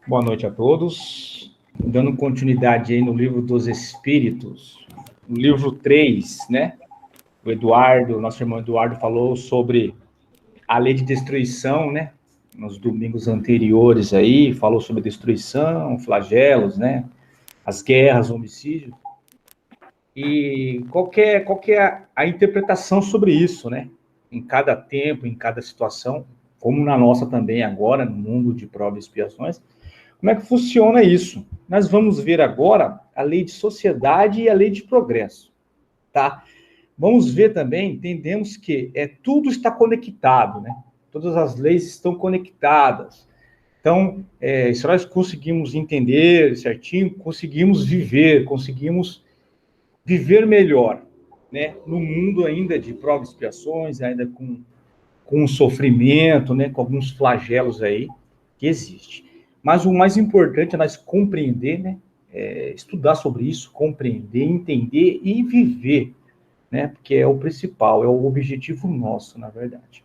Boa noite a todos. Dando continuidade aí no livro dos Espíritos, no livro 3, né? O Eduardo, nosso irmão Eduardo, falou sobre a lei de destruição, né? Nos domingos anteriores aí, falou sobre destruição, flagelos, né? As guerras, homicídio. E qual que é a interpretação sobre isso, né? Em cada tempo, em cada situação, como na nossa também agora, no mundo de provas e expiações, como é que funciona isso? Nós vamos ver agora a lei de sociedade e a lei de progresso, tá? Vamos ver também, entendemos que tudo está conectado, né? Todas as leis estão conectadas. Então, se nós conseguimos entender certinho, conseguimos viver melhor, né? No mundo ainda de provas e expiações, ainda com sofrimento, né? Com alguns flagelos aí que existe. Mas o mais importante é nós compreender, né? Estudar sobre isso, compreender, entender e viver, né? Porque é o principal, é o objetivo nosso, na verdade.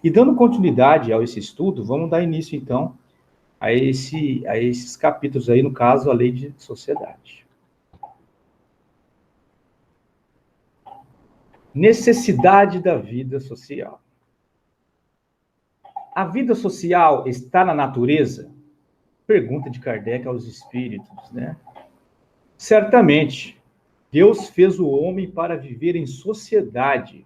E dando continuidade a esse estudo, vamos dar início, então, a esses capítulos aí, no caso, a lei de sociedade. Necessidade da vida social. A vida social está na natureza? Pergunta de Kardec aos espíritos, né? Certamente, Deus fez o homem para viver em sociedade.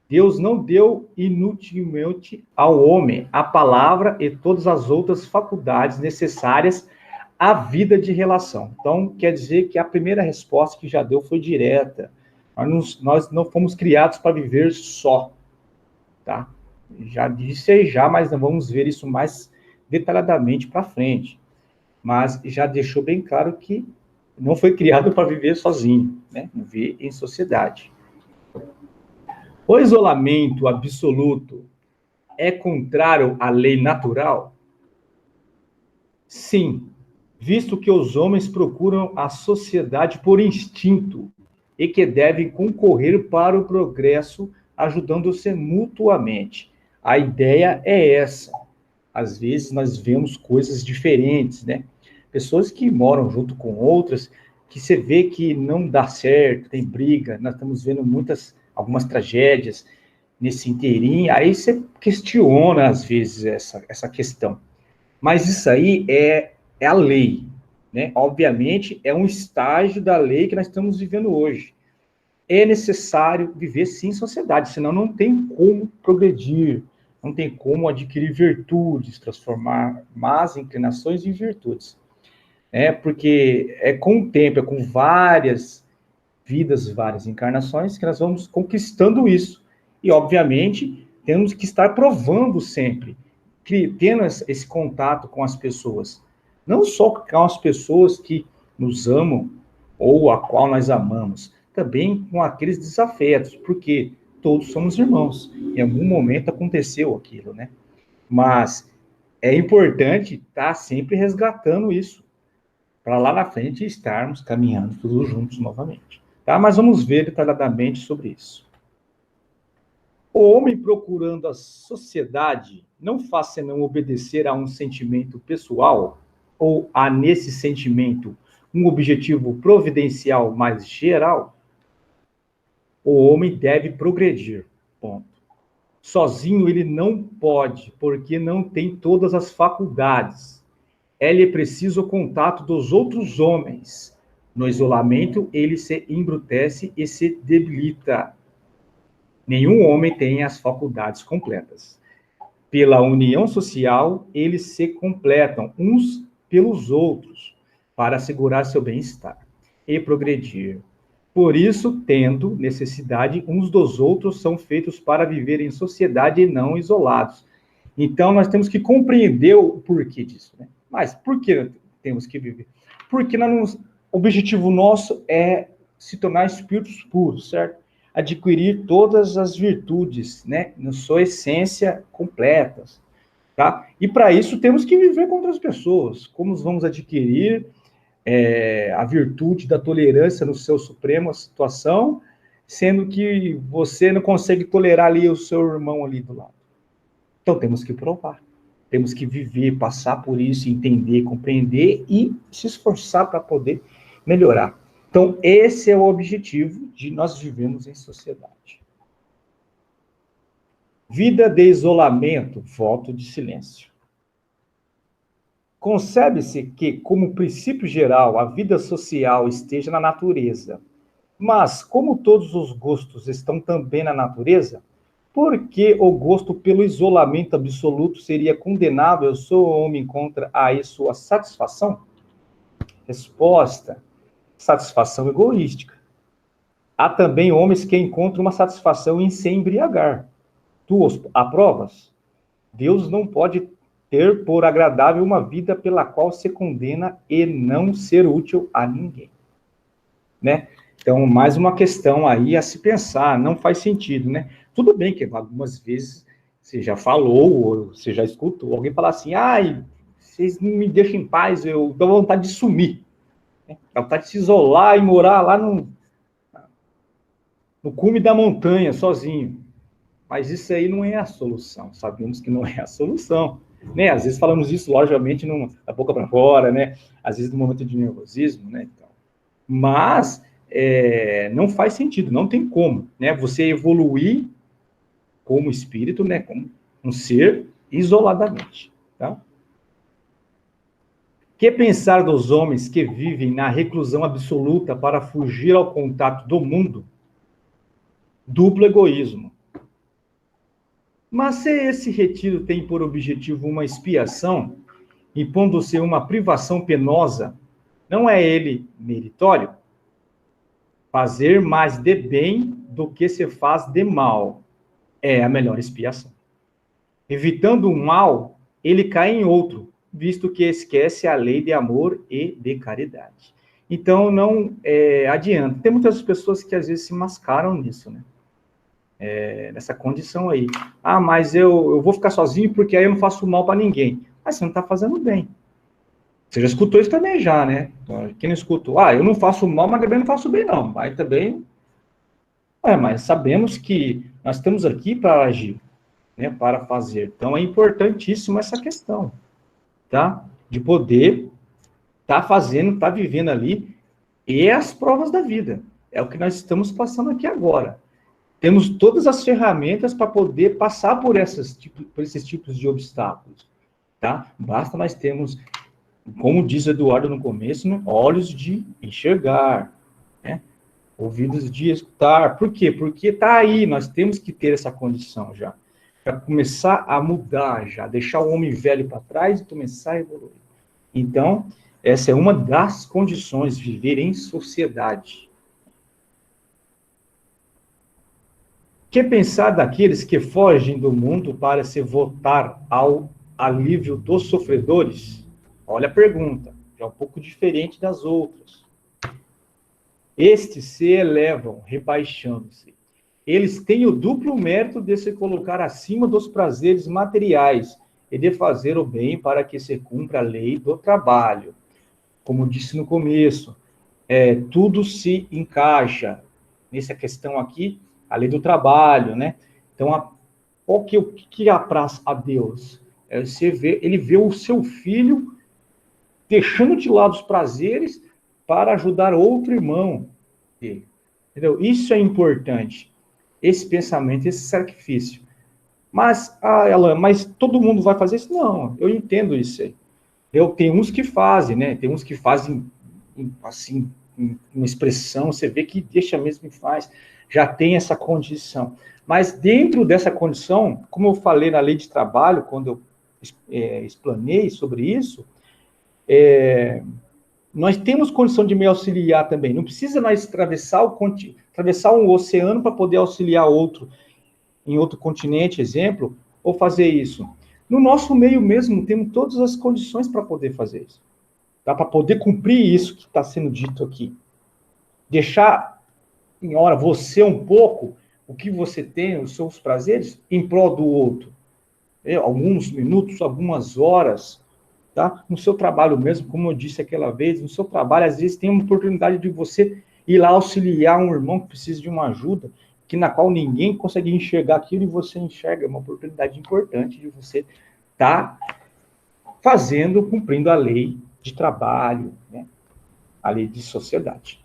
Deus não deu inutilmente ao homem a palavra e todas as outras faculdades necessárias à vida de relação. Então, quer dizer que a primeira resposta que já deu foi direta. Nós não fomos criados para viver só, tá? Já disse aí já, mas não vamos ver isso mais detalhadamente para frente. Mas já deixou bem claro que não foi criado para viver sozinho, né? Viver em sociedade. O isolamento absoluto é contrário à lei natural? Sim, visto que os homens procuram a sociedade por instinto e que devem concorrer para o progresso, ajudando-se mutuamente. A ideia é essa. Às vezes nós vemos coisas diferentes, né? Pessoas que moram junto com outras, que você vê que não dá certo, tem briga, nós estamos vendo algumas tragédias nesse inteirinho, aí você questiona, às vezes, essa questão. Mas isso aí é a lei, né? Obviamente, é um estágio da lei que nós estamos vivendo hoje. É necessário viver, sim, em sociedade, senão não tem como progredir, não tem como adquirir virtudes, transformar más inclinações em virtudes. Porque é com o tempo, é com várias vidas, várias encarnações, que nós vamos conquistando isso. E, obviamente, temos que estar provando sempre, tendo esse contato com as pessoas. Não só com as pessoas que nos amam, ou a qual nós amamos, também com aqueles desafetos, porque todos somos irmãos. Em algum momento aconteceu aquilo, né? Mas é importante estar sempre resgatando isso, para lá na frente estarmos caminhando todos juntos novamente. Tá? Mas vamos ver detalhadamente sobre isso. O homem procurando a sociedade não faz senão obedecer a um sentimento pessoal ou a nesse sentimento um objetivo providencial mais geral? O homem deve progredir. Ponto. Sozinho ele não pode, porque não tem todas as faculdades. É-lhe preciso o contato dos outros homens. No isolamento, ele se embrutece e se debilita. Nenhum homem tem as faculdades completas. Pela união social, eles se completam uns pelos outros, para assegurar seu bem-estar e progredir. Por isso, tendo necessidade uns dos outros, são feitos para viver em sociedade e não isolados. Então, nós temos que compreender o porquê disso, né? Mas por que temos que viver? Porque o objetivo nosso é se tornar espíritos puros, certo? Adquirir todas as virtudes, né? Na sua essência completas, tá? E para isso temos que viver com outras pessoas. Como vamos adquirir a virtude da tolerância no seu supremo situação, sendo que você não consegue tolerar ali o seu irmão ali do lado? Então temos que provar. Temos que viver, passar por isso, entender, compreender e se esforçar para poder melhorar. Então, esse é o objetivo de nós vivermos em sociedade. Vida de isolamento, voto de silêncio. Concebe-se que, como princípio geral, a vida social esteja na natureza. Mas, como todos os gostos estão também na natureza, por que o gosto pelo isolamento absoluto seria condenável se o homem encontra aí sua satisfação? Resposta: satisfação egoística. Há também homens que encontram uma satisfação em se embriagar. Tu os aprovas? Deus não pode ter por agradável uma vida pela qual se condena e não ser útil a ninguém. Né? Então, mais uma questão aí a se pensar, não faz sentido, né? Tudo bem que algumas vezes você já falou, ou você já escutou alguém falar assim, ai, vocês não me deixam em paz, eu dou vontade de sumir. Dá vontade de se isolar e morar lá no cume da montanha, sozinho. Mas isso aí não é a solução, sabemos que não é a solução. Né? Às vezes falamos isso, logicamente, da boca para fora, né? Às vezes no momento de nervosismo, né? Então, mas não faz sentido, não tem como, né? Você evoluir como espírito, né? Como um ser isoladamente, tá? Que pensar dos homens que vivem na reclusão absoluta para fugir ao contato do mundo? Duplo egoísmo. Mas se esse retiro tem por objetivo uma expiação, impondo-se uma privação penosa, não é ele meritório? Fazer mais de bem do que se faz de mal é a melhor expiação. Evitando um mal, ele cai em outro, visto que esquece a lei de amor e de caridade. Então, não adianta. Tem muitas pessoas que às vezes se mascaram nisso, né? Nessa condição aí. Ah, mas eu vou ficar sozinho porque aí eu não faço mal para ninguém. Mas você não está fazendo bem. Você já escutou isso também já, né? Quem não escutou? Ah, eu não faço mal, mas também não faço bem, não. Aí também... mas sabemos que nós estamos aqui para agir, né? Para fazer. Então, é importantíssimo essa questão, tá? De poder estar fazendo, estar vivendo ali, e as provas da vida. É o que nós estamos passando aqui agora. Temos todas as ferramentas para poder passar por esses tipos de obstáculos, tá? Basta nós termos, como diz Eduardo no começo, né, olhos de enxergar, né? Ouvidos de escutar. Por quê? Porque está aí, nós temos que ter essa condição já, para começar a mudar já, deixar o homem velho para trás e começar a evoluir. Então, essa é uma das condições, viver em sociedade. Que pensar daqueles que fogem do mundo para se voltar ao alívio dos sofredores? Olha a pergunta, é um pouco diferente das outras. Estes se elevam, rebaixando-se. Eles têm o duplo mérito de se colocar acima dos prazeres materiais e de fazer o bem para que se cumpra a lei do trabalho. Como disse no começo, tudo se encaixa nessa questão aqui, a lei do trabalho, né? Então, o que apraz a Deus? Ele vê o seu filho deixando de lado os prazeres para ajudar outro irmão dele. Entendeu? Isso é importante. Esse pensamento, esse sacrifício. Mas, mas todo mundo vai fazer isso? Não, eu entendo isso aí. Tem uns que fazem, né? Tem uns que fazem, assim, uma expressão, você vê que deixa mesmo e faz, já tem essa condição. Mas dentro dessa condição, como eu falei na lei de trabalho, quando eu explanei sobre isso, nós temos condição de me auxiliar também. Não precisa nós atravessar um oceano para poder auxiliar outro em outro continente, exemplo, ou fazer isso. No nosso meio mesmo, temos todas as condições para poder fazer isso. Tá? Para poder cumprir isso que está sendo dito aqui. Deixar em hora você um pouco, o que você tem, os seus prazeres, em prol do outro. Alguns minutos, algumas horas, tá? No seu trabalho mesmo, como eu disse aquela vez, no seu trabalho, às vezes tem uma oportunidade de você ir lá auxiliar um irmão que precisa de uma ajuda, na qual ninguém consegue enxergar aquilo e você enxerga. É uma oportunidade importante de você estar cumprindo a lei de trabalho, né? A lei de sociedade.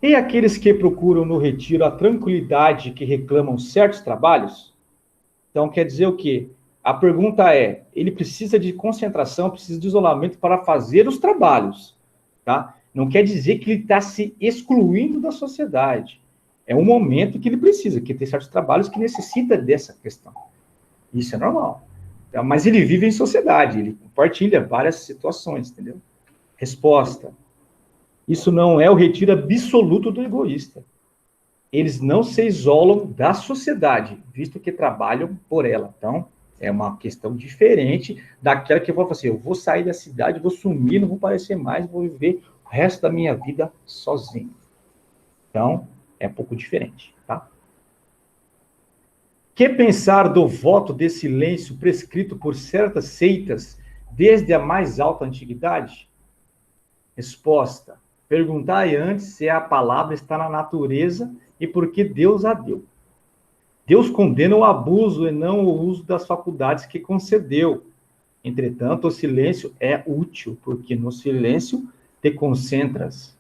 E aqueles que procuram no retiro a tranquilidade que reclamam certos trabalhos? Então, quer dizer o quê? A pergunta é, ele precisa de concentração, precisa de isolamento para fazer os trabalhos, tá? Não quer dizer que ele está se excluindo da sociedade. É um momento que ele precisa, que tem certos trabalhos que necessita dessa questão. Isso é normal. Tá? Mas ele vive em sociedade, ele compartilha várias situações, entendeu? Resposta. Isso não é o retiro absoluto do egoísta. Eles não se isolam da sociedade, visto que trabalham por ela. Então, é uma questão diferente daquela que eu vou fazer. Eu vou sair da cidade, vou sumir, não vou aparecer mais, vou viver o resto da minha vida sozinho. Então, é um pouco diferente, tá? Que pensar do voto de silêncio prescrito por certas seitas desde a mais alta antiguidade? Resposta. Perguntai antes se a palavra está na natureza e por que Deus a deu. Deus condena o abuso e não o uso das faculdades que concedeu. Entretanto, o silêncio é útil, porque no silêncio te concentras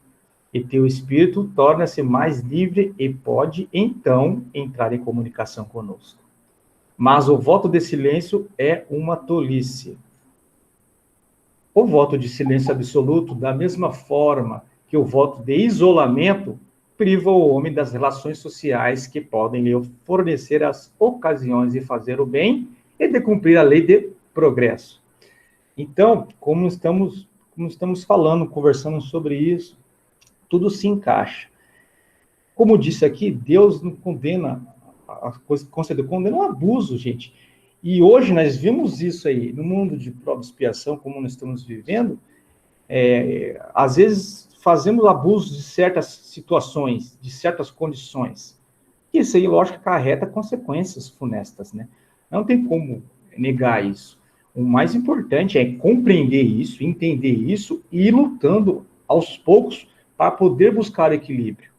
e teu espírito torna-se mais livre e pode, então, entrar em comunicação conosco. Mas o voto de silêncio é uma tolice. O voto de silêncio absoluto, da mesma forma que o voto de isolamento, priva o homem das relações sociais que podem lhe fornecer as ocasiões de fazer o bem e de cumprir a lei de progresso. Então, como estamos falando, conversando sobre isso, tudo se encaixa. Como disse aqui, Deus não condena a coisa que concedeu, condena o abuso, gente. E hoje nós vimos isso aí, no mundo de prova e expiação, como nós estamos vivendo, às vezes fazemos abuso de certas situações, de certas condições. Isso aí, lógico, acarreta consequências funestas, né? Não tem como negar isso. O mais importante é compreender isso, entender isso e ir lutando aos poucos para poder buscar equilíbrio,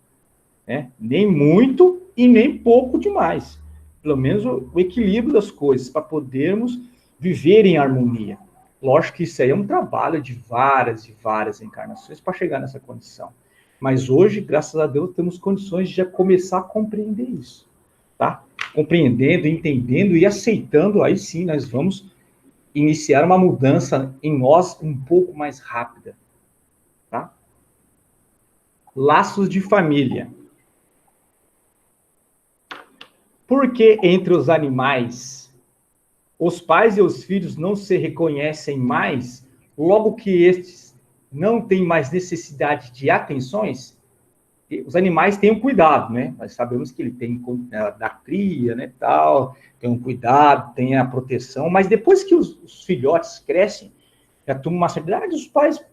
né? Nem muito e nem pouco demais. Pelo menos o equilíbrio das coisas, para podermos viver em harmonia. Lógico que isso aí é um trabalho de várias e várias encarnações para chegar nessa condição. Mas hoje, graças a Deus, temos condições de já começar a compreender isso, tá? Compreendendo, entendendo e aceitando, aí sim nós vamos iniciar uma mudança em nós um pouco mais rápida, tá? Laços de família. Por que entre os animais os pais e os filhos não se reconhecem mais, logo que estes não têm mais necessidade de atenções? Os animais têm um cuidado, né? Nós sabemos que ele tem da cria, né, tal, tem um cuidado, tem a proteção, mas depois que os filhotes crescem, já tomam uma certa idade, os pais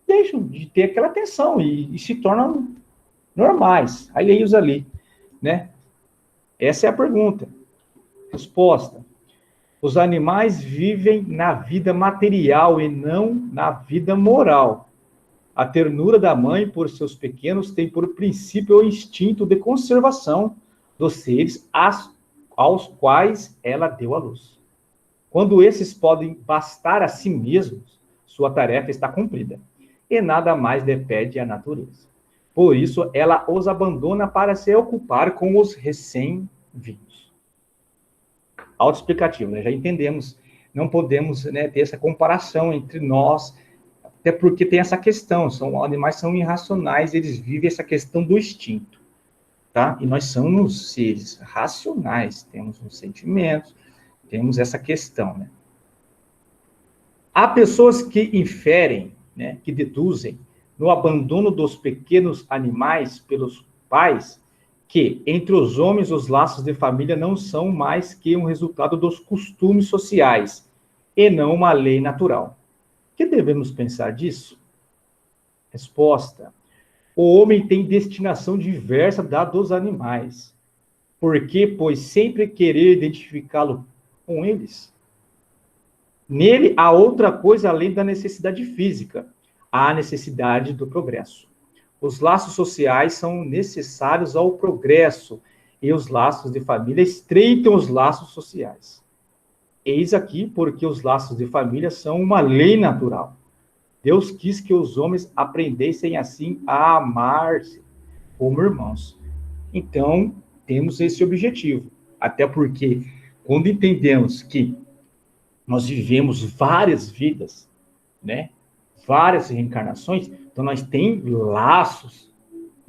deixam de ter aquela atenção e se tornam normais, alheios ali, né? Essa é a pergunta. Resposta. Os animais vivem na vida material e não na vida moral. A ternura da mãe por seus pequenos tem por princípio o instinto de conservação dos seres aos quais ela deu a luz. Quando esses podem bastar a si mesmos, sua tarefa está cumprida, e nada mais depende à natureza. Por isso, ela os abandona para se ocupar com os recém-vindos. Autoexplicativo, né? Já entendemos, não podemos, né, ter essa comparação entre nós, até porque tem essa questão, animais são irracionais, eles vivem essa questão do instinto, tá? E nós somos seres racionais, temos uns sentimentos, temos essa questão, né? Há pessoas que inferem, né, que deduzem, no abandono dos pequenos animais pelos pais, que entre os homens os laços de família não são mais que um resultado dos costumes sociais, e não uma lei natural. O que devemos pensar disso? Resposta. O homem tem destinação diversa da dos animais. Por que, pois, sempre querer identificá-lo com eles? Nele há outra coisa além da necessidade física, há a necessidade do progresso. Os laços sociais são necessários ao progresso, e os laços de família estreitam os laços sociais. Eis aqui porque os laços de família são uma lei natural. Deus quis que os homens aprendessem assim a amar-se como irmãos. Então, temos esse objetivo. Até porque, quando entendemos que nós vivemos várias vidas, né? Várias reencarnações, então nós temos laços,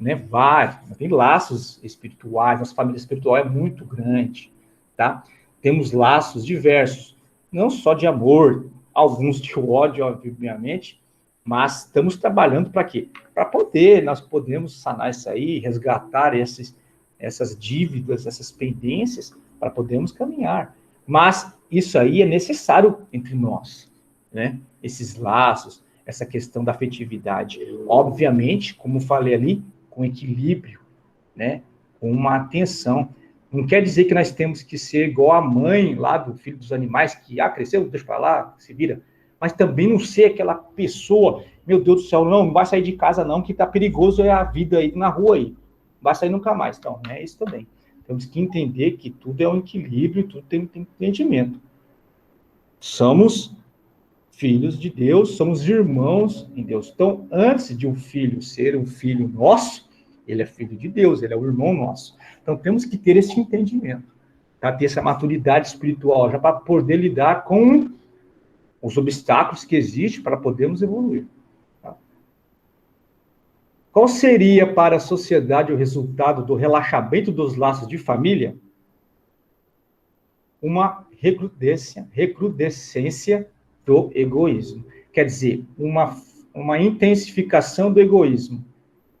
né? Vários, nós temos laços espirituais, nossa família espiritual é muito grande, tá? Temos laços diversos, não só de amor, alguns de ódio, obviamente, mas estamos trabalhando para quê? Para poder, nós podemos sanar isso aí, resgatar essas dívidas, essas pendências, para podermos caminhar. Mas isso aí é necessário entre nós, né? Esses laços, essa questão da afetividade. Obviamente, como falei ali, com equilíbrio, né? Com uma atenção. Não quer dizer que nós temos que ser igual a mãe lá do filho dos animais, que cresceu, deixa para lá, se vira. Mas também não ser aquela pessoa, meu Deus do céu, não vai sair de casa não, que tá perigoso é a vida aí na rua aí. Não vai sair nunca mais. Então, é isso também. Temos que entender que tudo é um equilíbrio, tudo tem entendimento. Somos filhos de Deus, somos irmãos em Deus. Então, antes de um filho ser um filho nosso, ele é filho de Deus, ele é o irmão nosso. Então, temos que ter esse entendimento, tá? Ter essa maturidade espiritual, já para poder lidar com os obstáculos que existem para podermos evoluir. Tá? Qual seria para a sociedade o resultado do relaxamento dos laços de família? Uma recrudescência do egoísmo. Quer dizer, uma intensificação do egoísmo.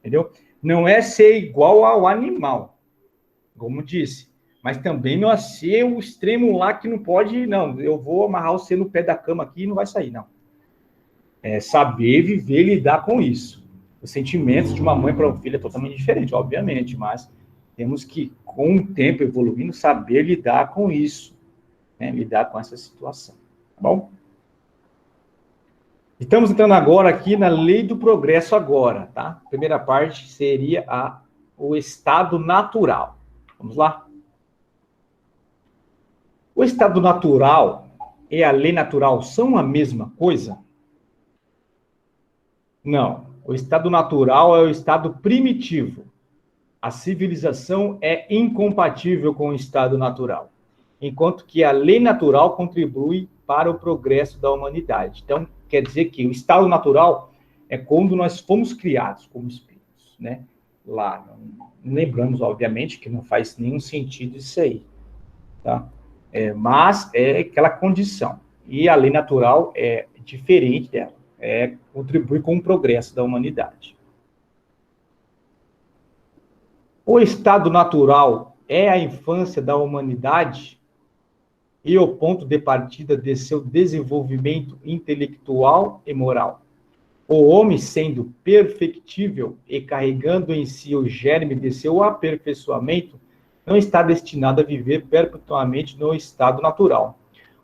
Entendeu? Não é ser igual ao animal, como disse, mas também não é ser o extremo lá que não pode, não, eu vou amarrar você no pé da cama aqui e não vai sair, não. É saber viver e lidar com isso. Os sentimentos de uma mãe para um filho é totalmente diferente, obviamente, mas temos que, com o tempo evoluindo, saber lidar com isso, né? Lidar com essa situação, tá bom? Estamos entrando agora aqui na lei do progresso agora, tá? A primeira parte seria o estado natural. Vamos lá? O estado natural e a lei natural são a mesma coisa? Não. O estado natural é o estado primitivo. A civilização é incompatível com o estado natural, enquanto que a lei natural contribui para o progresso da humanidade. Então, quer dizer que o estado natural é quando nós fomos criados como espíritos, né? Lá, lembramos, obviamente, que não faz nenhum sentido isso aí, tá? Mas é aquela condição. E a lei natural é diferente dela, contribui com o progresso da humanidade. O estado natural é a infância da humanidade e o ponto de partida de seu desenvolvimento intelectual e moral. O homem, sendo perfectível e carregando em si o germe de seu aperfeiçoamento, não está destinado a viver perpetuamente no estado natural,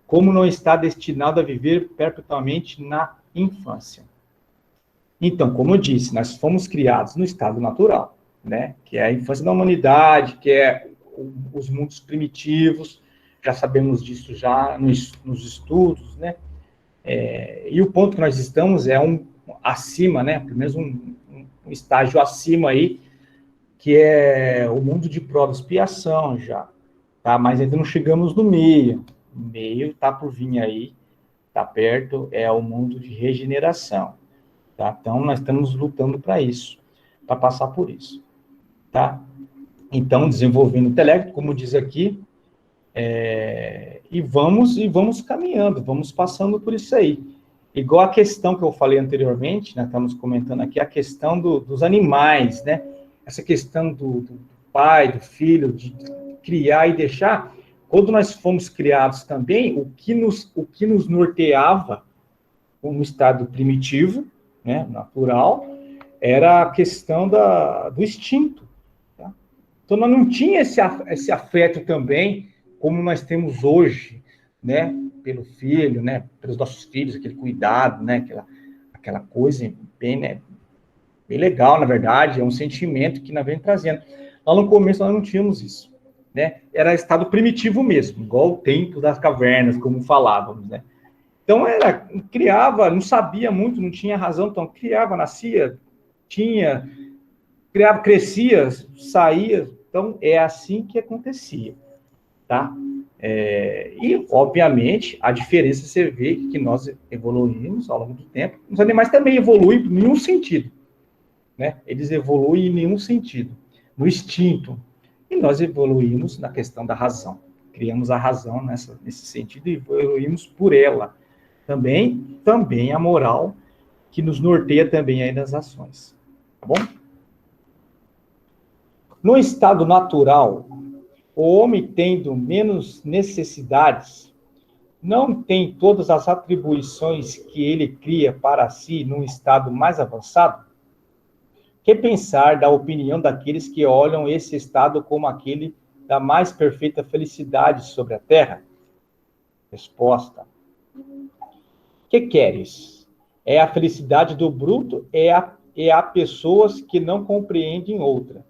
como não está destinado a viver perpetuamente na infância. Então, como eu disse, nós fomos criados no estado natural, né? Que é a infância da humanidade, que é os mundos primitivos, já sabemos disso já nos estudos, né? E o ponto que nós estamos é acima, né? Pelo menos um estágio acima aí, que é o mundo de prova e expiação já, tá? Mas ainda não chegamos no meio. O meio tá por vir aí, tá perto, é o mundo de regeneração, tá? Então, nós estamos lutando para isso, para passar por isso, tá? Então, desenvolvendo o intelecto, como diz aqui, e vamos caminhando, vamos passando por isso aí. Igual a questão que eu falei anteriormente, né, estamos comentando aqui, a questão dos animais, né? Essa questão do pai, do filho, de criar e deixar. Quando nós fomos criados também, o que nos norteava no estado primitivo, né, natural, era a questão do instinto. Tá? Então, nós não tínhamos esse afeto também, como nós temos hoje, né, pelo filho, né, pelos nossos filhos, aquele cuidado, né, aquela coisa bem, né, bem legal, na verdade, é um sentimento que nós vem trazendo. Lá no começo nós não tínhamos isso, né? Era estado primitivo mesmo, igual o tempo das cavernas, como falávamos, né? Então, criava, não sabia muito, não tinha razão, então criava, nascia, criava, crescia, saía. Então, é assim que acontecia, tá? E, obviamente, a diferença você vê que nós evoluímos ao longo do tempo. Os animais também evoluem em nenhum sentido, né? Eles evoluem em nenhum sentido. No instinto. E nós evoluímos na questão da razão. Criamos a razão nesse sentido e evoluímos por ela. Também a moral, que nos norteia também aí nas ações. Tá bom? No estado natural, o homem tendo menos necessidades, não tem todas as atribuições que ele cria para si num estado mais avançado? Que pensar da opinião daqueles que olham esse estado como aquele da mais perfeita felicidade sobre a terra? Resposta. Que queres? É a felicidade do bruto, há pessoas que não compreendem outra.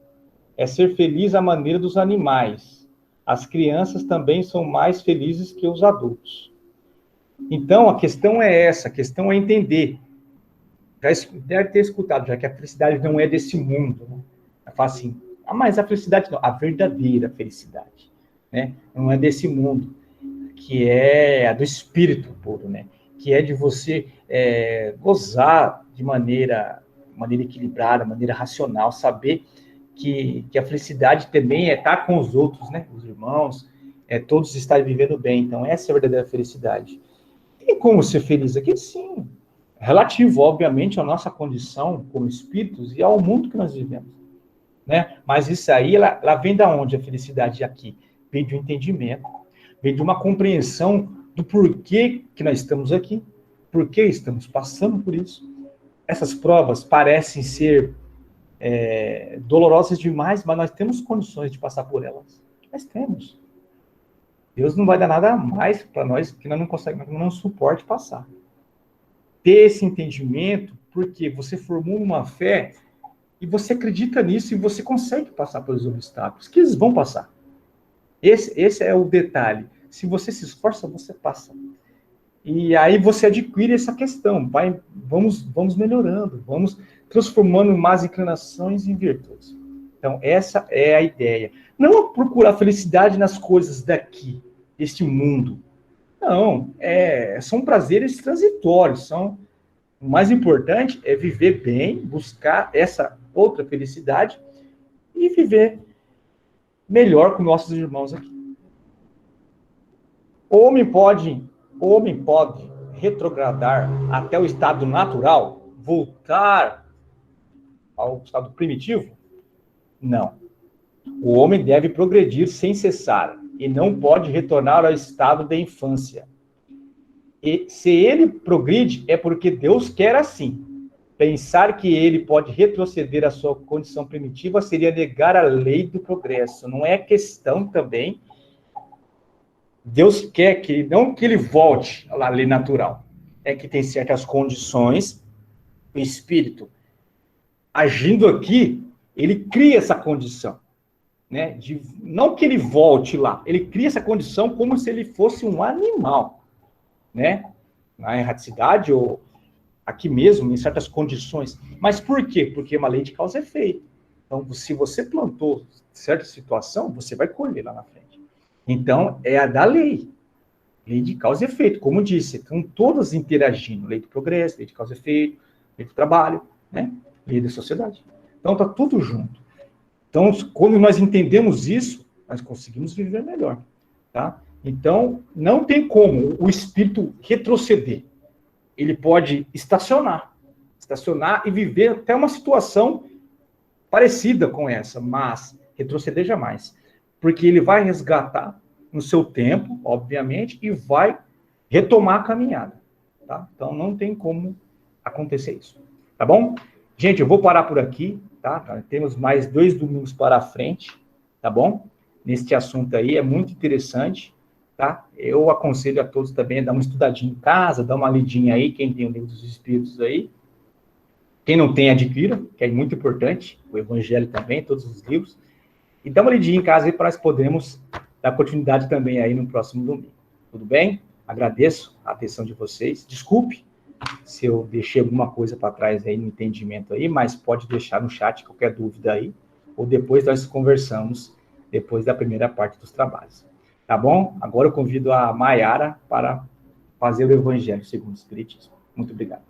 É ser feliz à maneira dos animais. As crianças também são mais felizes que os adultos. Então, a questão é essa, a questão é entender. Já deve ter escutado, já que a felicidade não é desse mundo. Né? Fala assim, mas a felicidade não, a verdadeira felicidade, né? Não é desse mundo, que é a do espírito puro, né? Que é de você gozar de maneira equilibrada, maneira racional, saber que a felicidade também é estar com os outros, né? Os irmãos, todos estarem vivendo bem. Então, essa é a verdadeira felicidade. Tem como ser feliz aqui? Sim. Relativo, obviamente, à nossa condição como espíritos e ao mundo que nós vivemos, né? Mas isso aí, ela vem da onde a felicidade aqui? Vem de um entendimento, vem de uma compreensão do porquê que nós estamos aqui, por que estamos passando por isso. Essas provas parecem ser dolorosas demais, mas nós temos condições de passar por elas. Nós temos. Deus não vai dar nada a mais para nós que nós não conseguimos, não suporte passar. Ter esse entendimento, porque você formou uma fé e você acredita nisso e você consegue passar pelos obstáculos, que eles vão passar. Esse é o detalhe. Se você se esforça, você passa. E aí você adquire essa questão. Vamos melhorando, vamos transformando más inclinações em virtudes. Então, essa é a ideia. Não procurar felicidade nas coisas daqui, deste mundo. Não, são prazeres transitórios. O mais importante é viver bem, buscar essa outra felicidade e viver melhor com nossos irmãos aqui. O homem pode retrogradar até o estado natural? Voltar ao estado primitivo? Não. O homem deve progredir sem cessar e não pode retornar ao estado da infância. E se ele progride, é porque Deus quer assim. Pensar que ele pode retroceder à sua condição primitiva seria negar a lei do progresso. Não é questão também. Deus quer que, não que ele volte à lei natural. É que tem certas condições, o espírito agindo aqui, ele cria essa condição. Né? Não que ele volte lá, ele cria essa condição como se ele fosse um animal. Né? Na erraticidade ou aqui mesmo, em certas condições. Mas por quê? Porque é uma lei de causa e efeito. Então, se você plantou certa situação, você vai colher lá na frente. Então, é a da lei. Lei de causa e efeito, como disse. Estão todas interagindo. Lei do progresso, lei de causa e efeito, lei do trabalho, né? Lei da sociedade. Então, está tudo junto. Então, quando nós entendemos isso, nós conseguimos viver melhor. Tá? Então, não tem como o espírito retroceder. Ele pode estacionar e viver até uma situação parecida com essa, mas retroceder jamais. Porque ele vai resgatar no seu tempo, obviamente, e vai retomar a caminhada. Tá? Então, não tem como acontecer isso. Tá bom? Gente, eu vou parar por aqui. Tá? Temos mais 2 domingos para a frente. Tá bom? Neste assunto aí, é muito interessante. Tá? Eu aconselho a todos também a dar uma estudadinha em casa, dar uma lidinha aí, quem tem o livro dos Espíritos aí. Quem não tem, adquira, que é muito importante. O Evangelho também, todos os livros. E dá uma lidinha em casa aí para nós podermos dar continuidade também aí no próximo domingo. Tudo bem? Agradeço a atenção de vocês. Desculpe se eu deixei alguma coisa para trás aí no entendimento aí, mas pode deixar no chat qualquer dúvida aí, ou depois nós conversamos depois da primeira parte dos trabalhos. Tá bom? Agora eu convido a Maiara para fazer o Evangelho segundo o Espiritismo. Muito obrigado.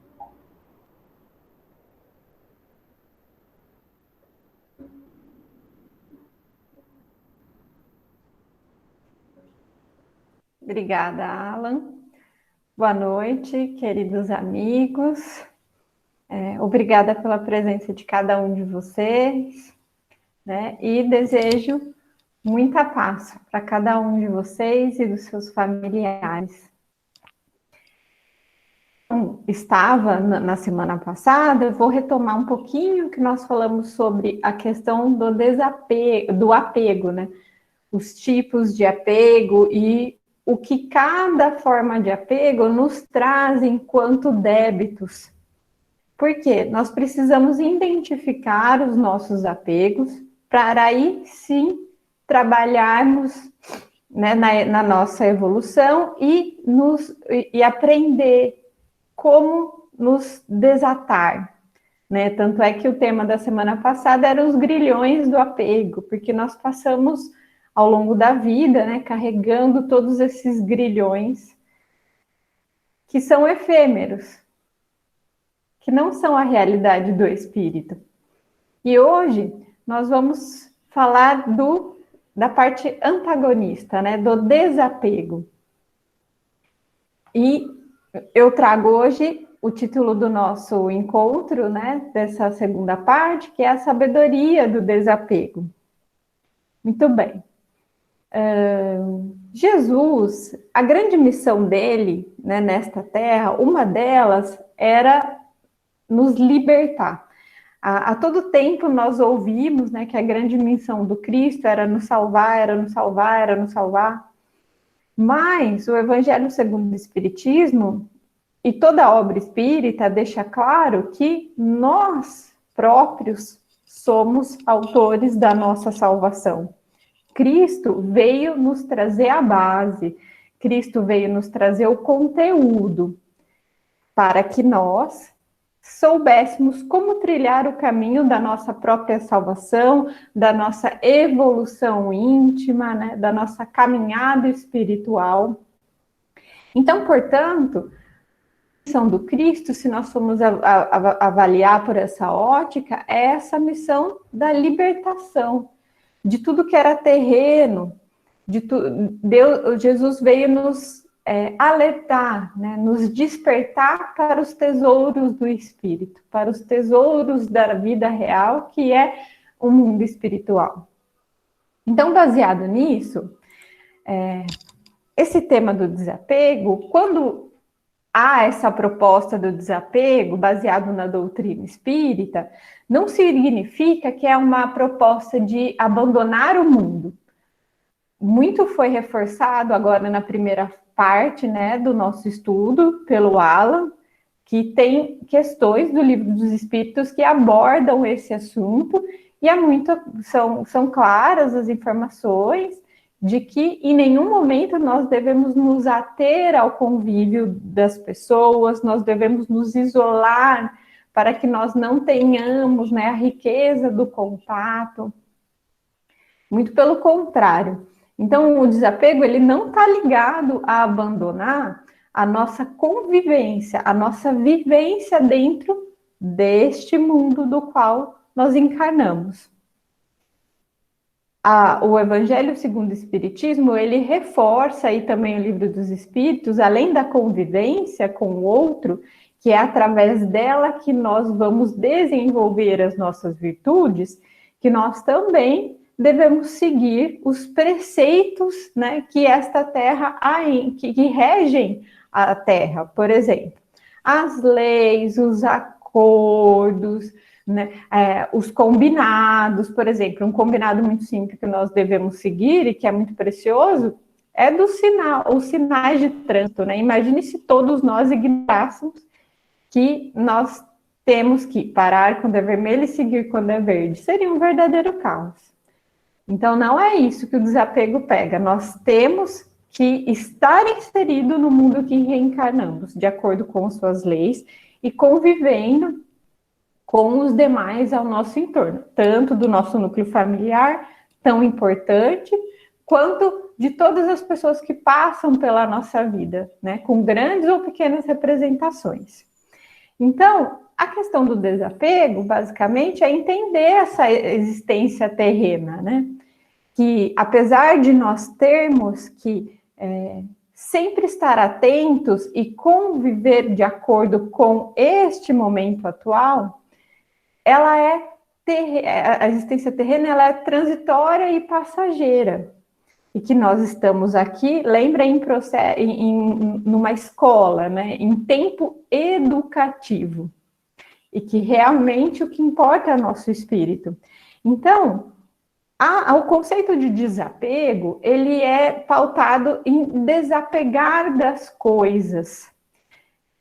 Obrigada, Alan. Boa noite, queridos amigos. Obrigada pela presença de cada um de vocês, né? E desejo muita paz para cada um de vocês e dos seus familiares. Estava na semana passada, eu vou retomar um pouquinho que nós falamos sobre a questão do desapego, do apego, né? Os tipos de apego e o que cada forma de apego nos traz enquanto débitos. Por quê? Nós precisamos identificar os nossos apegos para aí sim trabalharmos, né, na nossa evolução e aprender como nos desatar, né? Tanto é que o tema da semana passada era os grilhões do apego, porque nós passamos ao longo da vida, né, carregando todos esses grilhões que são efêmeros, que não são a realidade do espírito. E hoje nós vamos falar da parte antagonista, né, do desapego. E eu trago hoje o título do nosso encontro, né, dessa segunda parte, que é a sabedoria do desapego. Muito bem. Jesus, a grande missão dele, né, nesta terra, uma delas era nos libertar. A todo tempo nós ouvimos, né, que a grande missão do Cristo era nos salvar, era nos salvar, era nos salvar. Mas o Evangelho segundo o Espiritismo e toda a obra espírita deixa claro que nós próprios somos autores da nossa salvação. Cristo veio nos trazer a base, Cristo veio nos trazer o conteúdo para que nós soubéssemos como trilhar o caminho da nossa própria salvação, da nossa evolução íntima, né, da nossa caminhada espiritual. Então, portanto, a missão do Cristo, se nós formos avaliar por essa ótica, é essa missão da libertação de tudo que era terreno. Jesus veio nos alertar, né, nos despertar para os tesouros do Espírito, para os tesouros da vida real, que é o mundo espiritual. Então, baseado nisso, esse tema do desapego, quando há essa proposta do desapego, baseado na doutrina espírita, não significa que é uma proposta de abandonar o mundo. Muito foi reforçado agora na primeira parte, né, do nosso estudo pelo Alan, que tem questões do Livro dos Espíritos que abordam esse assunto, e são claras as informações de que em nenhum momento nós devemos nos ater ao convívio das pessoas, nós devemos nos isolar para que nós não tenhamos, né, a riqueza do contato. Muito pelo contrário. Então, o desapego, ele não está ligado a abandonar a nossa convivência, a nossa vivência dentro deste mundo do qual nós encarnamos. O Evangelho segundo o Espiritismo, ele reforça, e também o Livro dos Espíritos, além da convivência com o outro, que é através dela que nós vamos desenvolver as nossas virtudes, que nós também devemos seguir os preceitos, né, que esta terra, que regem a terra, por exemplo, as leis, os acordos, né, os combinados, por exemplo, um combinado muito simples que nós devemos seguir e que é muito precioso é os sinais de trânsito, né? Imagine se todos nós ignorássemos que nós temos que parar quando é vermelho e seguir quando é verde. Seria um verdadeiro caos. Então, não é isso que o desapego pega. Nós temos que estar inserido no mundo que reencarnamos, de acordo com suas leis, e convivendo com os demais ao nosso entorno, tanto do nosso núcleo familiar, tão importante, quanto de todas as pessoas que passam pela nossa vida, né, com grandes ou pequenas representações. Então, a questão do desapego, basicamente, é entender essa existência terrena, né? Que, apesar de nós termos que sempre estar atentos e conviver de acordo com este momento atual, a existência terrena ela é transitória e passageira. E que nós estamos aqui, lembra, numa escola, né, em tempo educativo. E que realmente o que importa é o nosso espírito. Então, o conceito de desapego, ele é pautado em desapegar das coisas,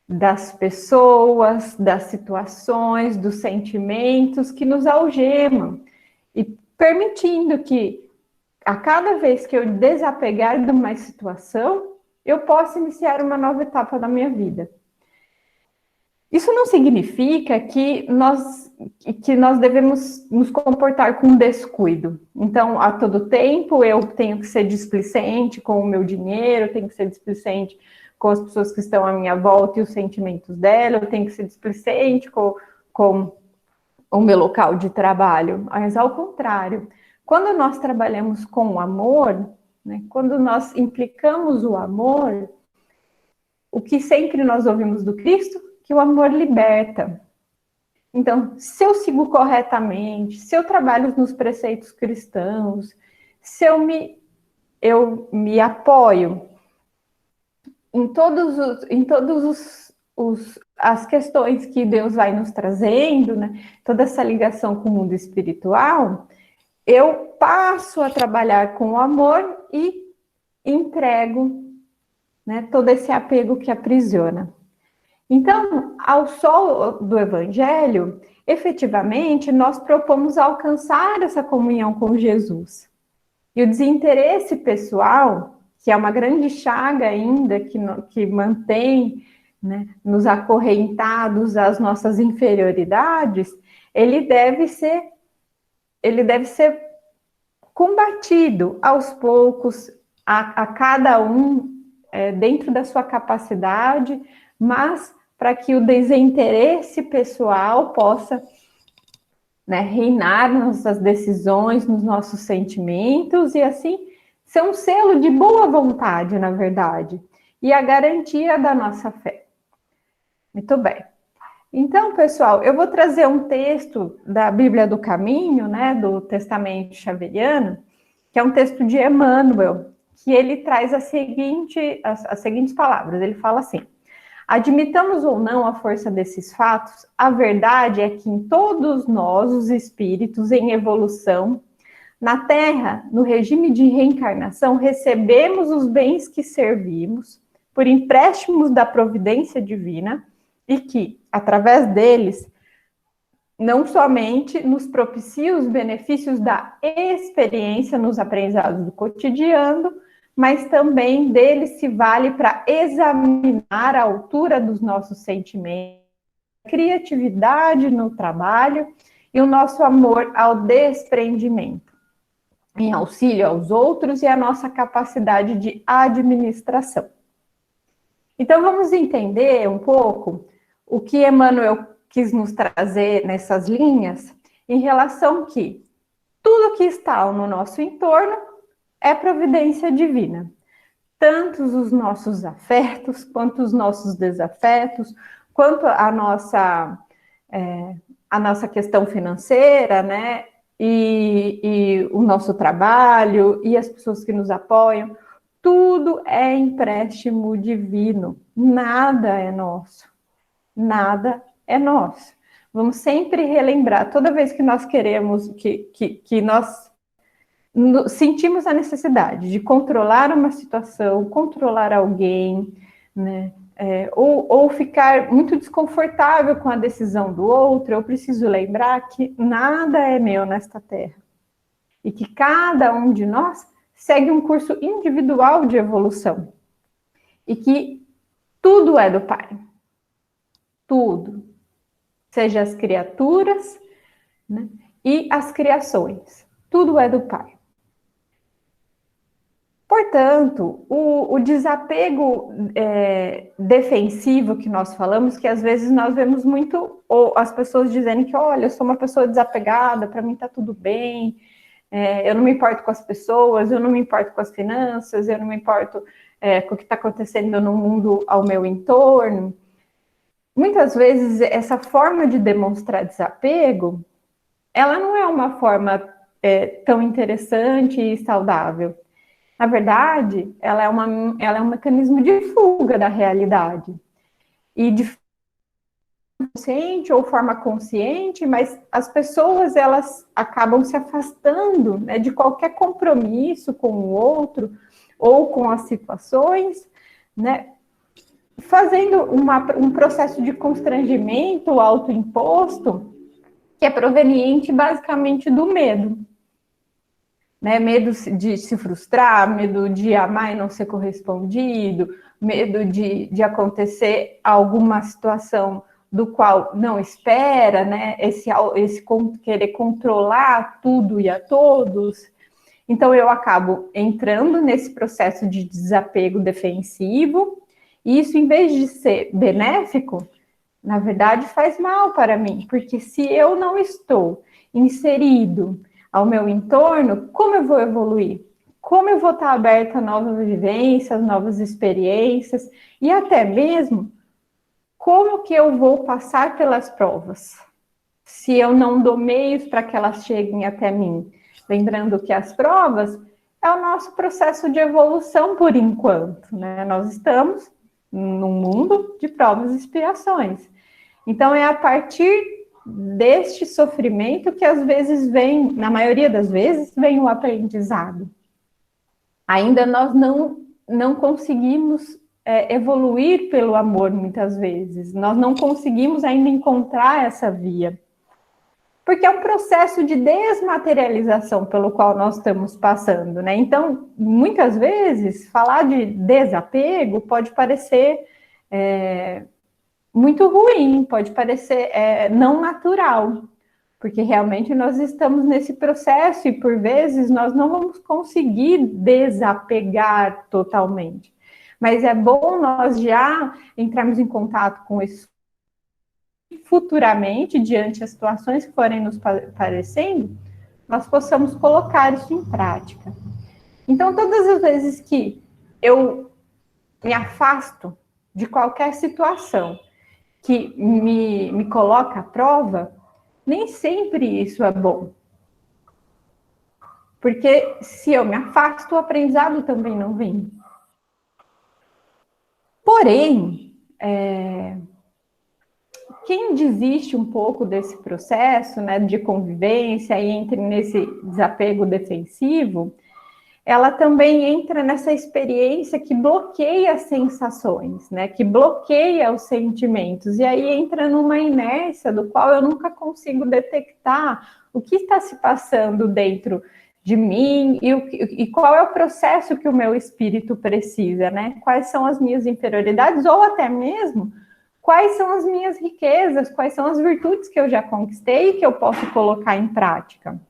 das pessoas, das situações, dos sentimentos que nos algemam. E permitindo que, a cada vez que eu desapegar de uma situação, eu possa iniciar uma nova etapa da minha vida. Isso não significa que nós devemos nos comportar com descuido. Então, a todo tempo, eu tenho que ser displicente com o meu dinheiro, tenho que ser displicente com as pessoas que estão à minha volta e os sentimentos dela, eu tenho que ser displicente com o meu local de trabalho. Mas, ao contrário, quando nós trabalhamos com o amor, né, quando nós implicamos o amor, o que sempre nós ouvimos do Cristo, que o amor liberta. Então, se eu sigo corretamente, se eu trabalho nos preceitos cristãos, se eu me apoio em todos as questões que Deus vai nos trazendo, né, toda essa ligação com o mundo espiritual, eu passo a trabalhar com o amor e entrego, né, todo esse apego que aprisiona. Então, ao sol do Evangelho, efetivamente, nós propomos alcançar essa comunhão com Jesus. E o desinteresse pessoal, que é uma grande chaga ainda, que mantém, né, nos acorrentados às nossas inferioridades, ele deve ser combatido aos poucos, a cada um, dentro da sua capacidade, mas para que o desinteresse pessoal possa, né, reinar nas nossas decisões, nos nossos sentimentos, e assim ser um selo de boa vontade, na verdade, e a garantia da nossa fé. Muito bem. Então, pessoal, eu vou trazer um texto da Bíblia do Caminho, né, do Testamento Xaveriano, que é um texto de Emmanuel, que ele traz as seguintes palavras. Ele fala assim: admitamos ou não a força desses fatos, a verdade é que em todos nós, os espíritos em evolução, na Terra, no regime de reencarnação, recebemos os bens que servimos por empréstimos da providência divina e que, através deles, não somente nos propicia os benefícios da experiência nos aprendizados do cotidiano, mas também dele se vale para examinar a altura dos nossos sentimentos, a criatividade no trabalho e o nosso amor ao desprendimento, em auxílio aos outros e a nossa capacidade de administração. Então, vamos entender um pouco o que Emmanuel quis nos trazer nessas linhas, em relação que tudo que está no nosso entorno é providência divina. Tanto os nossos afetos, quanto os nossos desafetos, quanto a nossa questão financeira, né? E o nosso trabalho, e as pessoas que nos apoiam, tudo é empréstimo divino. Nada é nosso. Nada é nosso. Vamos sempre relembrar, toda vez que nós queremos, que nós sentimos a necessidade de controlar uma situação, controlar alguém, né? Ou ficar muito desconfortável com a decisão do outro, eu preciso lembrar que nada é meu nesta terra. e que cada um de nós segue um curso individual de evolução e que tudo é do Pai. Tudo. Seja as criaturas, né, e as criações. Tudo é do Pai. Portanto, o desapego defensivo que nós falamos, que às vezes nós vemos muito, ou as pessoas dizendo que, olha, eu sou uma pessoa desapegada, para mim está tudo bem, eu não me importo com as pessoas, eu não me importo com as finanças, eu não me importo com o que está acontecendo no mundo ao meu entorno. Muitas vezes, essa forma de demonstrar desapego, ela não é uma forma tão interessante e saudável. Na verdade, ela é um mecanismo de fuga da realidade. E de forma consciente ou forma consciente, mas as pessoas, elas acabam se afastando, né, de qualquer compromisso com o outro ou com as situações, né, fazendo um processo de constrangimento autoimposto que é proveniente basicamente do medo. Né, medo de se frustrar, medo de amar e não ser correspondido, medo de acontecer alguma situação do qual não espera, né, esse querer controlar tudo e a todos. Então, eu acabo entrando nesse processo de desapego defensivo, e isso, em vez de ser benéfico, na verdade, faz mal para mim, porque se eu não estou inserido ao meu entorno, como eu vou evoluir? Como eu vou estar aberta a novas vivências, novas experiências, e até mesmo como que eu vou passar pelas provas, se eu não dou meios para que elas cheguem até mim. Lembrando que as provas é o nosso processo de evolução por enquanto, né? Nós estamos num mundo de provas e expiações. Então, é a partir deste sofrimento que às vezes vem, na maioria das vezes, vem o aprendizado. Ainda nós não conseguimos evoluir pelo amor, muitas vezes. Nós não conseguimos ainda encontrar essa via. Porque é um processo de desmaterialização pelo qual nós estamos passando, né? Então, muitas vezes, falar de desapego pode parecer muito ruim, pode parecer não natural, porque realmente nós estamos nesse processo e, por vezes, nós não vamos conseguir desapegar totalmente. Mas é bom nós já entrarmos em contato com isso futuramente, diante das situações que forem nos parecendo, nós possamos colocar isso em prática. Então, todas as vezes que eu me afasto de qualquer situação que me coloca à prova, nem sempre isso é bom. Porque se eu me afasto, o aprendizado também não vem. Porém, quem desiste um pouco desse processo, né, de convivência e entra nesse desapego defensivo, ela também entra nessa experiência que bloqueia as sensações, né? Que bloqueia os sentimentos, e aí entra numa inércia do qual eu nunca consigo detectar o que está se passando dentro de mim e qual é o processo que o meu espírito precisa, né? Quais são as minhas inferioridades, ou até mesmo quais são as minhas riquezas, quais são as virtudes que eu já conquistei e que eu posso colocar em prática.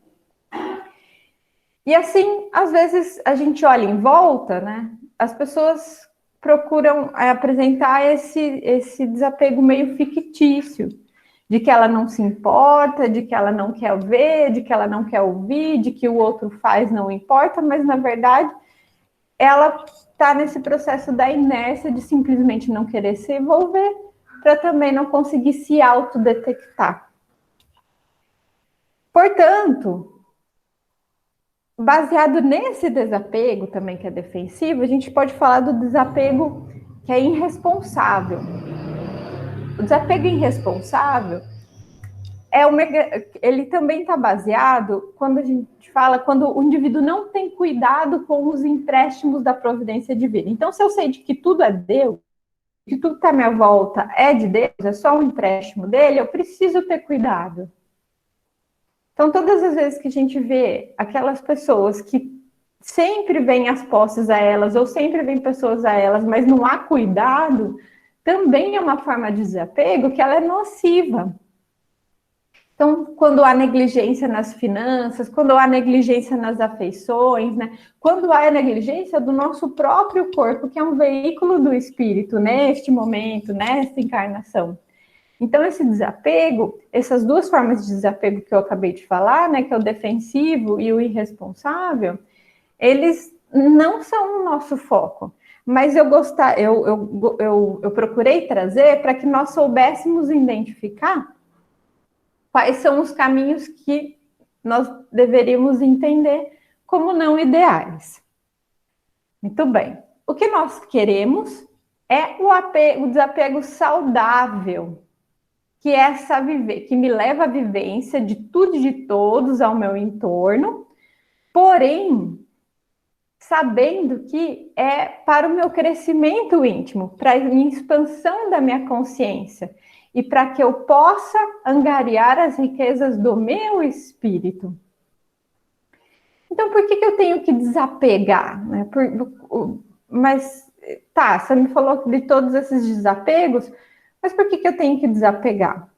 E assim, às vezes a gente olha em volta, né? As pessoas procuram apresentar esse desapego meio fictício, de que ela não se importa, de que ela não quer ver, de que ela não quer ouvir, de que o outro faz não importa, mas na verdade ela está nesse processo da inércia de simplesmente não querer se envolver, para também não conseguir se autodetectar. Portanto, baseado nesse desapego também que é defensivo, a gente pode falar do desapego que é irresponsável. O desapego irresponsável ele também está baseado quando a gente fala, quando o indivíduo não tem cuidado com os empréstimos da providência divina. Então, se eu sei de que tudo é Deus, que tudo que está à minha volta é de Deus, é só um empréstimo dele, eu preciso ter cuidado. Então, todas as vezes que a gente vê aquelas pessoas que sempre vêm as posses a elas, ou sempre vêm pessoas a elas, mas não há cuidado, também é uma forma de desapego que ela é nociva. Então, quando há negligência nas finanças, quando há negligência nas afeições, né? Quando há negligência do nosso próprio corpo, que é um veículo do espírito neste momento, nesta encarnação. Então, esse desapego, essas duas formas de desapego que eu acabei de falar, né, que é o defensivo e o irresponsável, eles não são o nosso foco. Mas eu procurei trazer para que nós soubéssemos identificar quais são os caminhos que nós deveríamos entender como não ideais. Muito bem. O que nós queremos é o desapego saudável, que é que me leva à vivência de tudo e de todos ao meu entorno, porém, sabendo que é para o meu crescimento íntimo, para a minha expansão da minha consciência e para que eu possa angariar as riquezas do meu espírito. Então, por que eu tenho que desapegar? Né? Mas, tá, você me falou de todos esses desapegos, mas por que eu tenho que desapegar?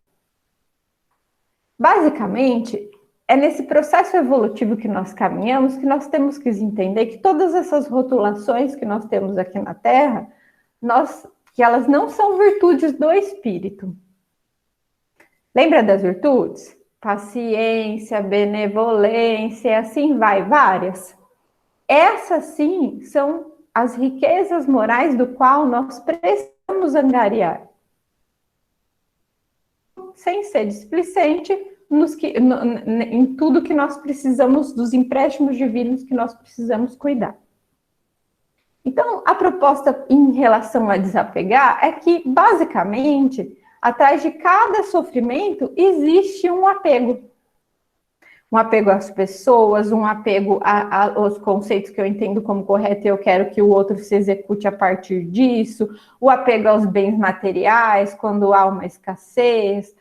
Basicamente, é nesse processo evolutivo que nós caminhamos que nós temos que entender que todas essas rotulações que nós temos aqui na Terra, que elas não são virtudes do espírito. Lembra das virtudes? Paciência, benevolência, assim vai, várias. Essas sim são as riquezas morais do qual nós precisamos angariar. Sem ser displicente em tudo que nós precisamos, dos empréstimos divinos que nós precisamos cuidar. Então, a proposta em relação a desapegar é que, basicamente, atrás de cada sofrimento existe um apego. Um apego às pessoas, um apego aos conceitos que eu entendo como correto e eu quero que o outro se execute a partir disso, o apego aos bens materiais, quando há uma escassez,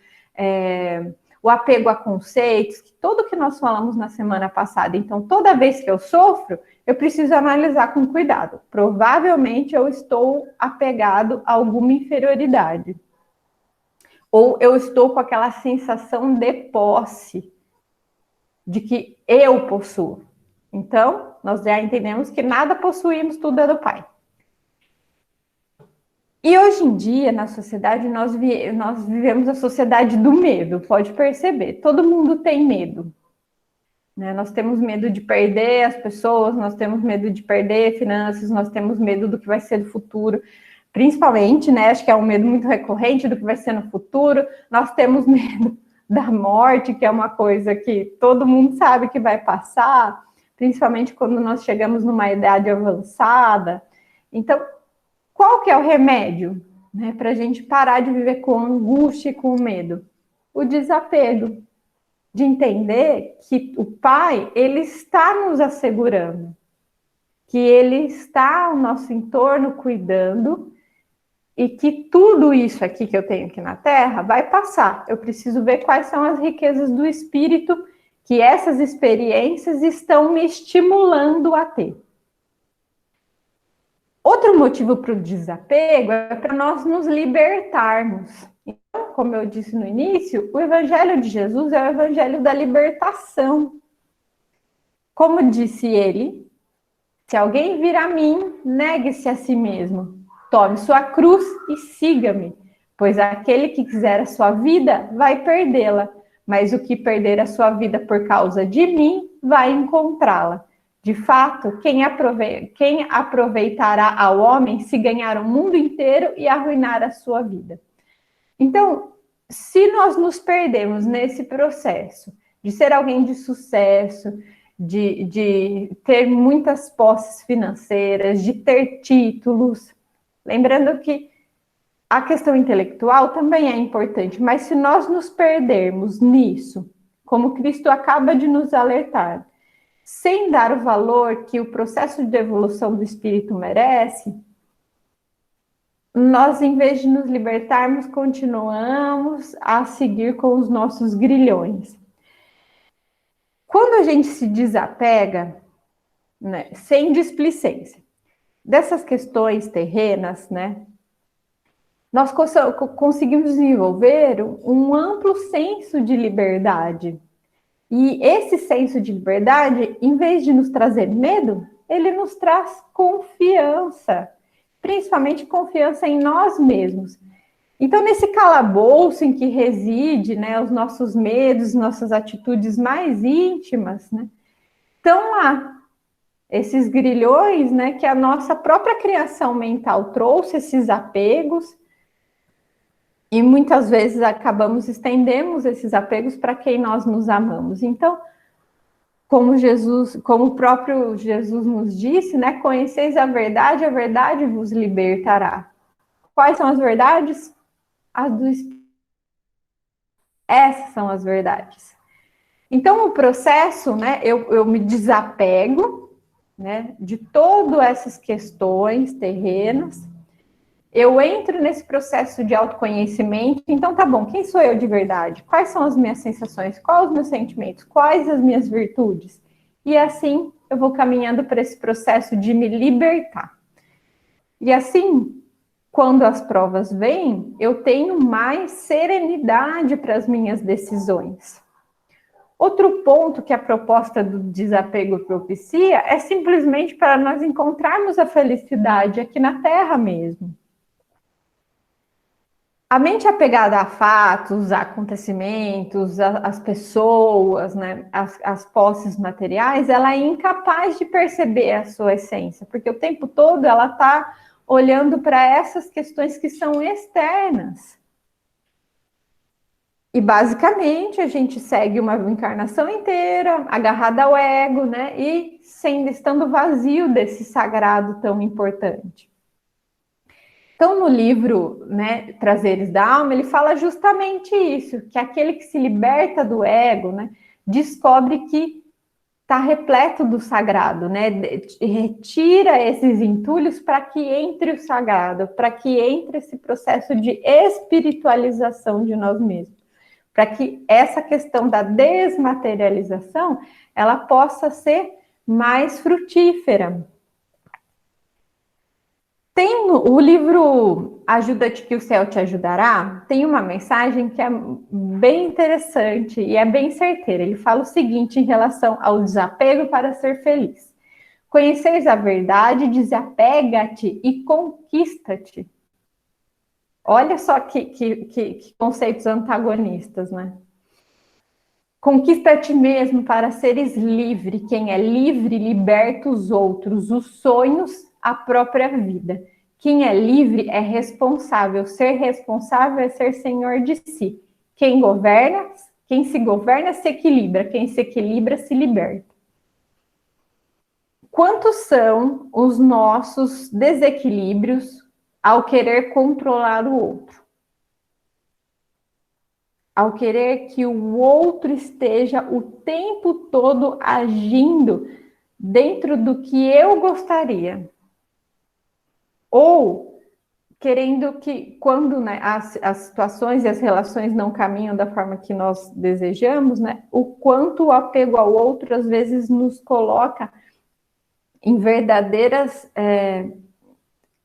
o apego a conceitos, tudo que nós falamos na semana passada. Então, toda vez que eu sofro, eu preciso analisar com cuidado. Provavelmente eu estou apegado a alguma inferioridade. Ou eu estou com aquela sensação de posse, de que eu possuo. Então, nós já entendemos que nada possuímos, tudo é do Pai. E hoje em dia, na sociedade, nós vivemos a sociedade do medo, pode perceber. Todo mundo tem medo. Né? Nós temos medo de perder as pessoas, nós temos medo de perder finanças, nós temos medo do que vai ser do futuro. Principalmente, né, acho que é um medo muito recorrente do que vai ser no futuro. Nós temos medo da morte, que é uma coisa que todo mundo sabe que vai passar, principalmente quando nós chegamos numa idade avançada. Então, qual que é o remédio, né, para a gente parar de viver com angústia e com medo? O desapego, de entender que o Pai, ele está nos assegurando, que ele está ao nosso entorno cuidando, e que tudo isso aqui que eu tenho aqui na Terra vai passar. Eu preciso ver quais são as riquezas do espírito que essas experiências estão me estimulando a ter. Outro motivo para o desapego é para nós nos libertarmos. Então, como eu disse no início, o Evangelho de Jesus é o Evangelho da libertação. Como disse ele, se alguém vir a mim, negue-se a si mesmo. Tome sua cruz e siga-me, pois aquele que quiser a sua vida vai perdê-la, mas o que perder a sua vida por causa de mim vai encontrá-la. De fato, quem aproveitará ao homem se ganhar o mundo inteiro e arruinar a sua vida? Então, se nós nos perdemos nesse processo de ser alguém de sucesso, de ter muitas posses financeiras, de ter títulos, lembrando que a questão intelectual também é importante, mas se nós nos perdermos nisso, como Cristo acaba de nos alertar, sem dar o valor que o processo de evolução do espírito merece, nós, em vez de nos libertarmos, continuamos a seguir com os nossos grilhões. Quando a gente se desapega, né, sem displicência, dessas questões terrenas, né, nós conseguimos desenvolver um amplo senso de liberdade. E esse senso de liberdade, em vez de nos trazer medo, ele nos traz confiança, principalmente confiança em nós mesmos. Então, nesse calabouço em que reside, né, os nossos medos, nossas atitudes mais íntimas, né, estão lá. Esses grilhões, né, que a nossa própria criação mental trouxe, esses apegos, e muitas vezes estendemos esses apegos para quem nós nos amamos. Então, como o próprio Jesus nos disse, né, conheceis a verdade vos libertará. Quais são as verdades? As do Espírito. Essas são as verdades. Então, o processo, né, eu me desapego, né, de todas essas questões terrenas, eu entro nesse processo de autoconhecimento. Então, tá bom, quem sou eu de verdade? Quais são as minhas sensações? Quais os meus sentimentos? Quais as minhas virtudes? E assim, eu vou caminhando para esse processo de me libertar. E assim, quando as provas vêm, eu tenho mais serenidade para as minhas decisões. Outro ponto que a proposta do desapego propicia é simplesmente para nós encontrarmos a felicidade aqui na Terra mesmo. A mente apegada a fatos, a acontecimentos, as pessoas, né, as posses materiais, ela é incapaz de perceber a sua essência, porque o tempo todo ela está olhando para essas questões que são externas. E basicamente a gente segue uma encarnação inteira, agarrada ao ego, né, e estando vazio desse sagrado tão importante. Então, no livro, né, Prazeres da Alma, ele fala justamente isso, que aquele que se liberta do ego, né, descobre que está repleto do sagrado, né, retira esses entulhos para que entre o sagrado, para que entre esse processo de espiritualização de nós mesmos, para que essa questão da desmaterialização, ela possa ser mais frutífera. Tem o livro Ajuda-te que o céu te ajudará, tem uma mensagem que é bem interessante e é bem certeira. Ele fala o seguinte em relação ao desapego para ser feliz. Conheceis a verdade, desapega-te e conquista-te. Olha só que conceitos antagonistas, né? Conquista a ti mesmo para seres livre. Quem é livre, liberta os outros, os sonhos, a própria vida. Quem é livre é responsável. Ser responsável é ser senhor de si. Quem se governa, se equilibra. Quem se equilibra, se liberta. Quantos são os nossos desequilíbrios ao querer controlar o outro? Ao querer que o outro esteja o tempo todo agindo dentro do que eu gostaria. Ou querendo que, quando, né, as situações e as relações não caminham da forma que nós desejamos, né, o quanto o apego ao outro, às vezes, nos coloca em verdadeiras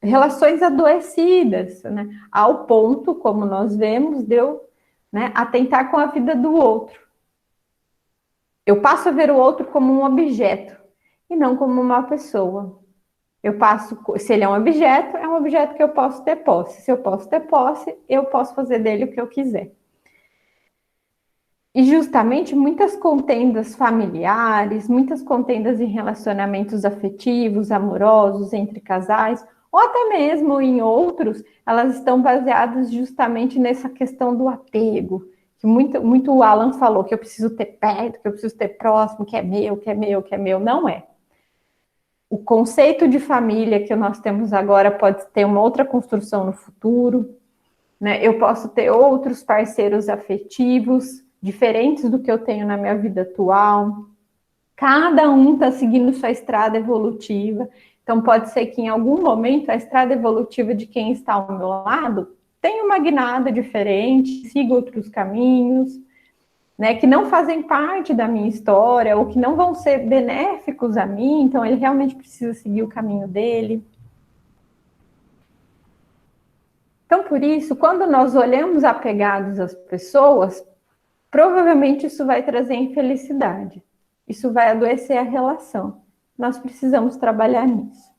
relações adoecidas, né, ao ponto, como nós vemos, de eu, né, atentar com a vida do outro. Eu passo a ver o outro como um objeto e não como uma pessoa. Se ele é um objeto que eu posso ter posse. Se eu posso ter posse, eu posso fazer dele o que eu quiser. E justamente muitas contendas familiares, muitas contendas em relacionamentos afetivos, amorosos, entre casais, ou até mesmo em outros, elas estão baseadas justamente nessa questão do apego, que muito o Alan falou, que eu preciso ter perto, que eu preciso ter próximo, que é meu, que é meu, que é meu. Não é. O conceito de família que nós temos agora pode ter uma outra construção no futuro, né? Eu posso ter outros parceiros afetivos, diferentes do que eu tenho na minha vida atual. Cada um está seguindo sua estrada evolutiva. Então, pode ser que em algum momento a estrada evolutiva de quem está ao meu lado tenha uma guinada diferente, siga outros caminhos. né, que não fazem parte da minha história ou que não vão ser benéficos a mim, então ele realmente precisa seguir o caminho dele. Então, por isso, quando nós olhamos apegados às pessoas, provavelmente isso vai trazer infelicidade. Isso vai adoecer a relação. Nós precisamos trabalhar nisso.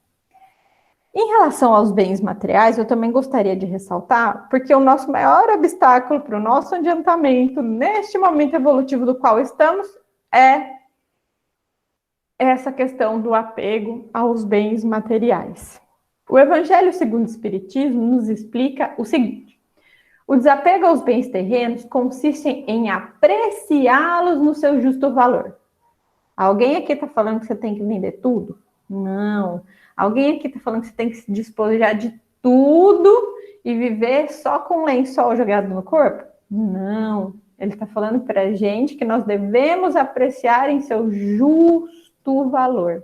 Em relação aos bens materiais, eu também gostaria de ressaltar, porque o nosso maior obstáculo para o nosso adiantamento, neste momento evolutivo do qual estamos, é essa questão do apego aos bens materiais. O Evangelho segundo o Espiritismo nos explica o seguinte: o desapego aos bens terrenos consiste em apreciá-los no seu justo valor. Alguém aqui está falando que você tem que vender tudo? Não. Alguém aqui está falando que você tem que se despojar de tudo e viver só com lençol jogado no corpo? Não. Ele está falando para a gente que nós devemos apreciar em seu justo valor,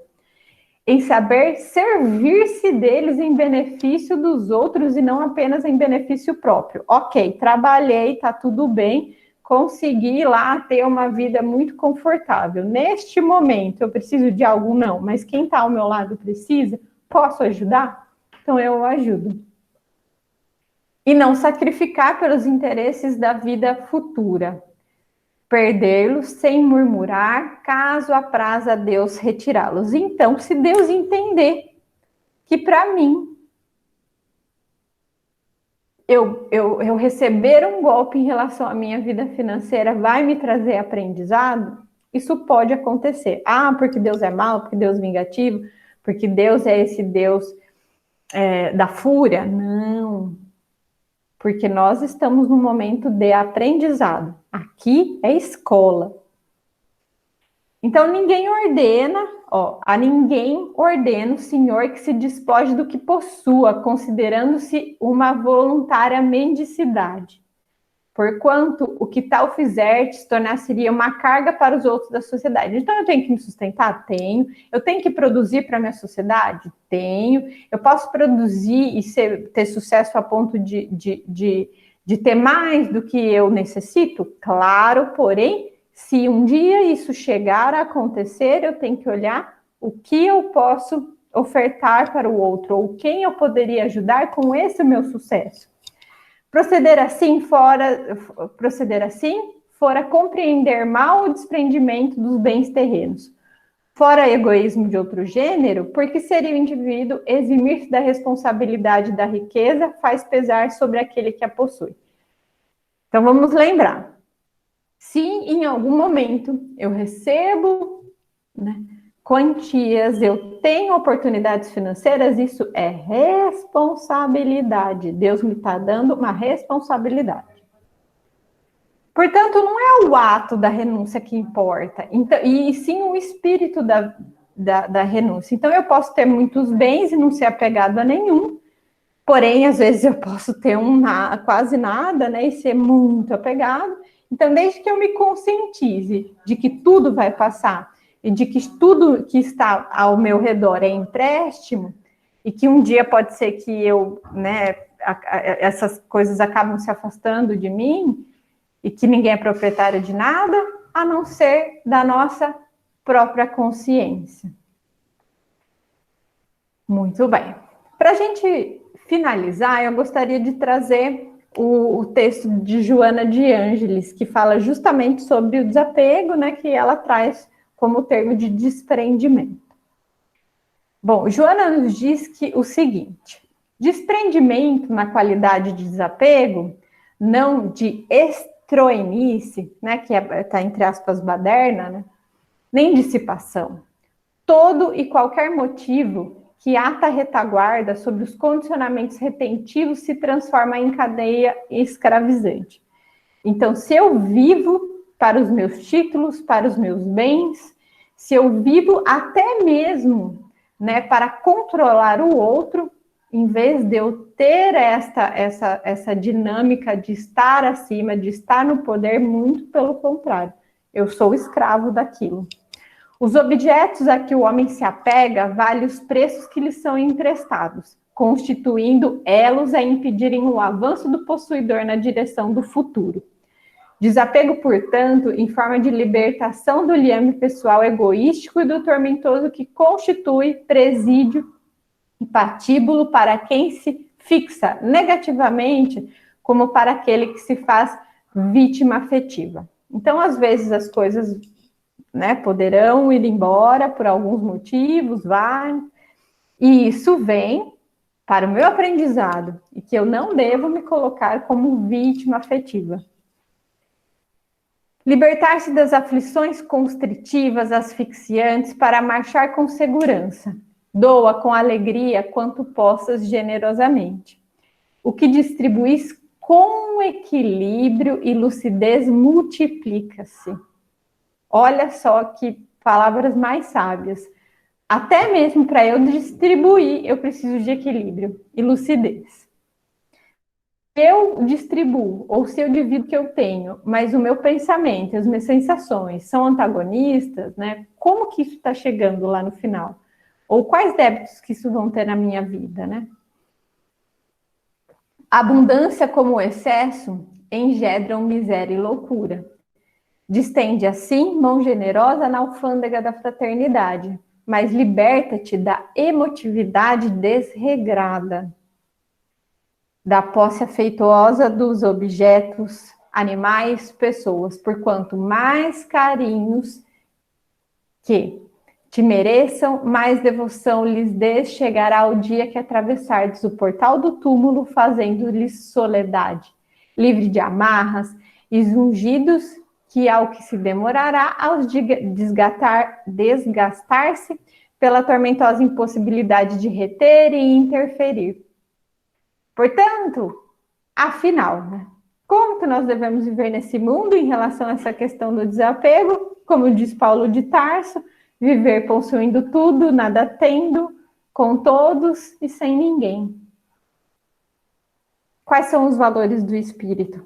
em saber servir-se deles em benefício dos outros e não apenas em benefício próprio. Ok, trabalhei, tá tudo bem, consegui lá ter uma vida muito confortável. Neste momento, eu preciso de algo? Não, mas quem está ao meu lado precisa? Posso ajudar? Então eu o ajudo. E não sacrificar pelos interesses da vida futura. Perdê-los sem murmurar, caso apraza a Deus retirá-los. Então, se Deus entender que para mim eu receber um golpe em relação à minha vida financeira vai me trazer aprendizado, isso pode acontecer. Ah, porque Deus é mau, porque Deus é vingativo, porque Deus é esse Deus da fúria? Não. Porque nós estamos num momento de aprendizado. Aqui é escola. Então, ninguém ordena, a ninguém ordena o Senhor que se despoje do que possua, considerando-se uma voluntária mendicidade. Porquanto o que tal fizer tornar-se-ia uma carga para os outros da sociedade. Então, eu tenho que me sustentar? Tenho. Eu tenho que produzir para a minha sociedade? Tenho. Eu posso produzir e ter sucesso a ponto de ter mais do que eu necessito? Claro, porém, se um dia isso chegar a acontecer, eu tenho que olhar o que eu posso ofertar para o outro, ou quem eu poderia ajudar com esse meu sucesso. Proceder assim fora compreender mal o desprendimento dos bens terrenos. Fora egoísmo de outro gênero, porque seria o indivíduo eximir-se da responsabilidade da riqueza, faz pesar sobre aquele que a possui. Então vamos lembrar. Se em algum momento eu recebo, quantias, eu tenho oportunidades financeiras, isso é responsabilidade. Deus me está dando uma responsabilidade. Portanto, não é o ato da renúncia que importa, então, e sim o espírito da renúncia. Então, eu posso ter muitos bens e não ser apegado a nenhum, porém, às vezes eu posso ter quase nada, e ser muito apegado. Então, desde que eu me conscientize de que tudo vai passar, e de que tudo que está ao meu redor é empréstimo, e que um dia pode ser que essas coisas acabam se afastando de mim, e que ninguém é proprietário de nada, a não ser da nossa própria consciência. Muito bem. Para a gente finalizar, eu gostaria de trazer o texto de Joana de Ângeles, que fala justamente sobre o desapego, que ela traz como termo de desprendimento. Bom, Joana nos diz o seguinte: desprendimento na qualidade de desapego, não de estroenice, que está entre aspas baderna, nem dissipação. Todo e qualquer motivo que ata a retaguarda sobre os condicionamentos retentivos se transforma em cadeia escravizante. Então, se eu vivo para os meus títulos, para os meus bens, se eu vivo até mesmo para controlar o outro, em vez de eu ter essa dinâmica de estar acima, de estar no poder, muito pelo contrário, eu sou escravo daquilo. Os objetos a que o homem se apega valem os preços que lhes são emprestados, constituindo elos a impedirem o avanço do possuidor na direção do futuro. Desapego, portanto, em forma de libertação do liame pessoal egoístico e do tormentoso que constitui presídio e patíbulo para quem se fixa negativamente, como para aquele que se faz vítima afetiva. Então, às vezes, as coisas, né, poderão ir embora por alguns motivos, e isso vem para o meu aprendizado, e que eu não devo me colocar como vítima afetiva. Libertar-se das aflições constritivas, asfixiantes, para marchar com segurança. Doa com alegria quanto possas generosamente. O que distribuis com equilíbrio e lucidez multiplica-se. Olha só que palavras mais sábias. Até mesmo para eu distribuir, eu preciso de equilíbrio e lucidez. Eu distribuo, ou se eu divido o que eu tenho, mas o meu pensamento, as minhas sensações são antagonistas, né? Como que isso está chegando lá no final? Ou quais débitos que isso vão ter na minha vida, né? Abundância como o excesso engendram miséria e loucura. Distende assim mão generosa na alfândega da fraternidade, mas liberta-te da emotividade desregrada, da posse afetuosa dos objetos, animais, pessoas, porquanto mais carinhos que te mereçam, mais devoção lhes dês, chegará o dia que atravessardes o portal do túmulo, fazendo-lhes soledade, livre de amarras e zungidos, que ao que se demorará aos desgastar-se pela tormentosa impossibilidade de reter e interferir. Portanto, afinal, né? Como que nós devemos viver nesse mundo em relação a essa questão do desapego? Como diz Paulo de Tarso, viver possuindo tudo, nada tendo, com todos e sem ninguém. Quais são os valores do espírito?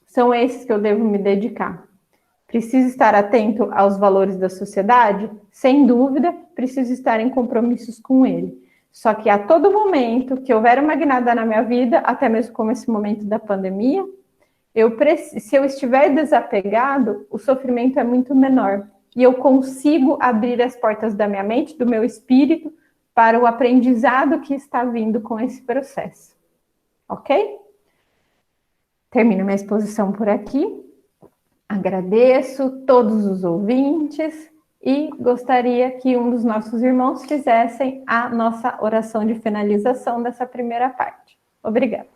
São esses que eu devo me dedicar. Preciso estar atento aos valores da sociedade? Sem dúvida, preciso estar em compromissos com ele. Só que a todo momento que houver uma guinada na minha vida, até mesmo como esse momento da pandemia, se eu estiver desapegado, o sofrimento é muito menor. E eu consigo abrir as portas da minha mente, do meu espírito, para o aprendizado que está vindo com esse processo. Ok? Termino minha exposição por aqui. Agradeço todos os ouvintes e gostaria que um dos nossos irmãos fizessem a nossa oração de finalização dessa primeira parte. Obrigada.